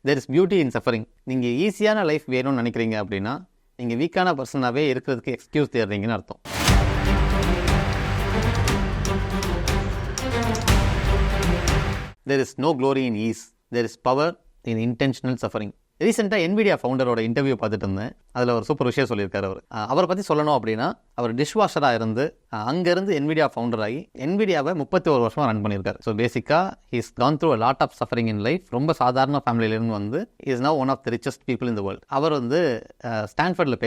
There is beauty in suffering. நீங்கள் ஈஸியான life வேணும்னு நினைக்கிறீங்க அப்படின்னா நீங்கள் வீக்கான பர்சனாகவே இருக்கிறதுக்கு எக்ஸ்கியூஸ் தேடுறீங்கன்னு அர்த்தம். There is no glory in ease. There is power in intentional suffering. ரீசெண்டாக NVIDIA ஃபவுண்டரோட இன்டர்வியூ பார்த்துட்டு இருந்தேன். அதில் ஒரு சூப்பர் விஷயம் சொல்லியிருக்காரு. அவரை பற்றி சொல்லணும் அப்படின்னா அவர் டிஷ்வாஷராக இருந்து அங்கேருந்து NVIDIA ஃபவுண்டர் ஆகி NVIDIAவை 31 வருஷமாக ரன் பண்ணியிருக்காரு. ஸோ பேசிக்காக he's gone through a lot of suffering in life. ரொம்ப சாதாரண ஃபேமிலியிலேருந்து வந்து is now one of the richest people in the world. அவர் வந்து ஸ்டான்ஃபர்டில்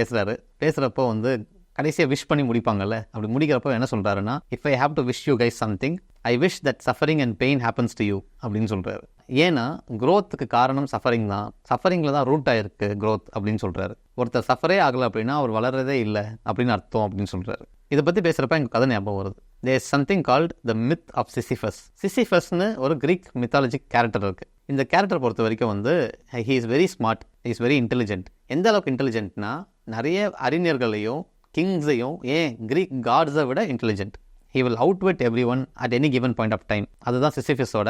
பேசுகிறப்போ வந்து கடைசியாக விஷ் பண்ணி முடிப்பாங்கல்ல, அப்படி முடிக்கிறப்போ என்ன சொல்கிறாருன்னா, if I have to wish you guys something I wish that suffering and pain happens to you அப்படின்னு சொல்கிறாரு. ஏன்னா க்ரோத்துக்கு காரணம் சஃபரிங் தான், சஃபரிங்கில் தான் ரூட் ஆகிருக்கு க்ரோத் அப்படின்னு சொல்கிறாரு. ஒருத்தர் சஃபரே ஆகலை அப்படின்னா அவர் வளர்றதே இல்லை அப்படின்னு அர்த்தம் அப்படின்னு சொல்கிறாரு. இதை பற்றி பேசுகிறப்ப எனக்கு கதை ஞாபகம் வருது. There is something called the myth of Sisyphus. சிசிஃபஸ்னு ஒரு கிரீக் மித்தாலஜிக் கேரக்டர் இருக்குது. இந்த கேரக்டர் பொறுத்த வரைக்கும் வந்து he is very smart, he is very intelligent. எந்த அளவுக்கு இன்டெலிஜென்ட்னா நிறைய அறிஞர்களையும் கிங்ஸையும் கிரீக் காட்ஸை விட intelligent. He will outwit everyone at any given point of time. அதுதான் சிசிஃபஸோட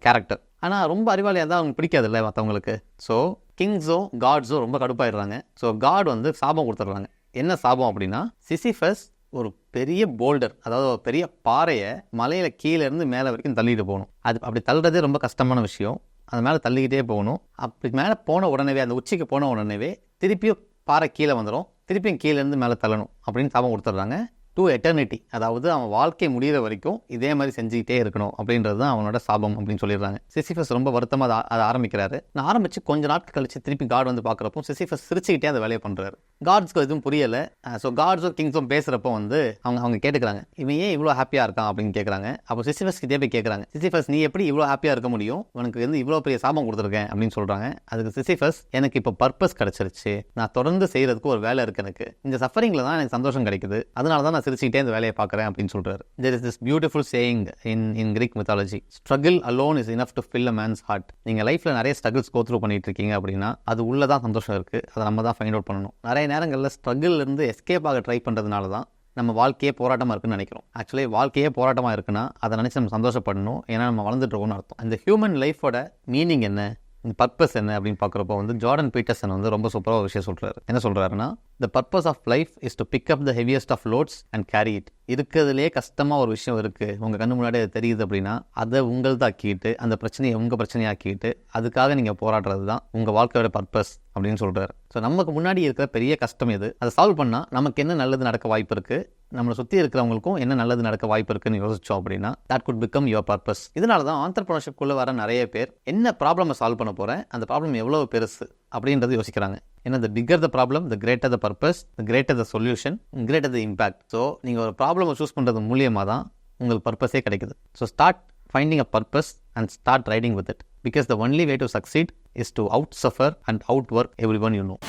கேரக்டர். ஆனால் ரொம்ப அறிவாளியாக தான் அவங்க பிடிக்காதுல்ல மற்றவங்களுக்கு. ஸோ கிங்ஸும் காட்ஸும் ரொம்ப கடுப்பாயிடுறாங்க. ஸோ காட் வந்து சாபம் கொடுத்துட்றாங்க. என்ன சாபம் அப்படின்னா, சிசிஃபஸ் ஒரு பெரிய போல்டர், அதாவது ஒரு பெரிய பாறையை மலையில் கீழேருந்து மேலே வரைக்கும் தள்ளிட்டு போகணும். அது அப்படி தள்ளுறதே ரொம்ப கஷ்டமான விஷயம். அது மேலே தள்ளிக்கிட்டே போகணும். அப்படி மேலே போன உடனேவே, அந்த உச்சிக்கு போன உடனேவே திருப்பியும் பாறை கீழே வந்துடும், திருப்பியும் கீழேருந்து மேலே தள்ளணும் அப்படின்னு சாபம் கொடுத்துட்றாங்க. டு எட்டர்னிட்டி, அதாவது அவன் வாழ்க்கை முடிகிற வரைக்கும் இதே மாதிரி செஞ்சுக்கிட்டே இருக்கணும் அப்படின்றது தான் அவனோட சாபம் அப்படின்னு சொல்லிடுறாங்க. சிசிஃபஸ் ரொம்ப வருத்தமாக அதை ஆரம்பிக்கிறாரு. நான் ஆரம்பித்து கொஞ்ச நாட்கள் கழிச்சு திருப்பி காட் வந்து பார்க்குறப்போ சிசிஃபஸ் சிரிச்சுக்கிட்டே அந்த வேலையை பண்ணுறாரு. காட்ஸ்க்கு எதுவும் புரியலை. ஸோ காட்ஸும் கிங்ஸும் பேசுகிறப்போ வந்து அவங்க கேட்டுக்கிறாங்க, இவன் ஏன் இவ்வளோ ஹாப்பியாக இருக்கான் அப்படின்னு கேட்குறாங்க. அப்போ சிசிஃபஸ் கிட்டே போய் கேட்குறாங்க, சிசிஃபஸ் நீ எப்படி இவ்வளோ ஹாப்பியாக இருக்க முடியும், உனக்கு வந்து இவ்வளோ பெரிய சாபம் கொடுத்துருக்கேன் அப்படின்னு சொல்கிறாங்க. அதுக்கு சிசிஃபஸ், எனக்கு இப்போ பர்பஸ் கிடச்சிருச்சு, நான் தொடர்ந்து செய்கிறதுக்கு ஒரு வேலை இருக்குது, எனக்கு இந்த சஃபரிங்கில் தான் எனக்கு சந்தோஷம் கிடைக்குது, அதனால தான் நான் சிரிச்சுக்கிட்டே இந்த வேலையை பார்க்குறேன் அப்படின்னு சொல்கிறாரு. There is this beautiful saying in Greek mythology, struggle alone is enough to fill a man's heart. நீங்கள் லைஃப்பில் நிறைய ஸ்ட்ரகிள்ஸ் கோ த்ரூ பண்ணிட்டு இருக்கீங்க அப்படின்னா அது உள்ளே தான் சந்தோஷம் இருக்குது, அதை நம்ம தான் ஃபைண்ட் அவுட் பண்ணணும். நிறைய நேரங்களில் ஸ்ட்ரகிள்லேருந்து எஸ்கேப் ஆக ட்ரை பண்ணுறதுனால தான் நம்ம வாழ்க்கையே போராட்டமாக இருக்குன்னு நினைக்கிறோம். ஆக்சுவலி வாழ்க்கையே போராட்டமாக இருக்குன்னா அதை நினச்சி நம்ம சந்தோஷப்படணும், ஏன்னா நம்ம வளர்ந்துட்டு இருக்கோம்னு அர்த்தம். இந்த ஹியூமன் லைஃபோட மீனிங் என்ன, இந்த பர்பஸ் என்ன அப்படின்னு பார்க்குறப்போ வந்து ஜார்டன் பீட்டர்சன் வந்து ரொம்ப சூப்பராக ஒரு விஷயம் சொல்கிறாரு. என்ன சொல்கிறாருன்னா, the purpose of life is to pick up the heaviest of loads and carry it. இருக்கிறதுலே கஷ்டமாக ஒரு விஷயம் இருக்குது, உங்கள் கண்ணு முன்னாடி அது தெரியுது அப்படின்னா அதை உங்கள்தாக்கிட்டு, அந்த பிரச்சனையை உங்கள் பிரச்சனையாக்கிட்டு அதுக்காக நீங்கள் போராடுறது தான் உங்கள் வாழ்க்கையோட பர்பஸ் அப்படின்னு சொல்கிறாரு. ஸோ நமக்கு முன்னாடி இருக்கிற பெரிய கஷ்டம் எது, அதை சால்வ் பண்ணால் நமக்கு என்ன நல்லது நடக்க வாய்ப்பு இருக்குது, நம்மளை சுற்றி இருக்கிறவங்களுக்கும் என்ன நல்லது நடக்க வாய்ப்பு இருக்குன்னு யோசிச்சோம் அப்படின்னா that could become your purpose. இதனால தான் ஆண்டர்பிரினர்ஷிப்குள்ளே வர நிறைய பேர் என்ன ப்ராப்ளமை சால்வ் பண்ண போகிறேன், அந்த ப்ராப்ளம் எவ்வளோ பெருசு அப்படின்றது யோசிக்கிறாங்க. ஏன்னா the bigger the problem, the greater the purpose, the greater the solution, the greater the impact. So நீங்கள் ஒரு ப்ராப்ளமை சூஸ் பண்ணுறது மூலியமாக தான் உங்களுக்கு பர்பஸே கிடைக்குது. So start finding a purpose and start riding with it, because the only way to succeed is to out suffer and outwork everyone you know.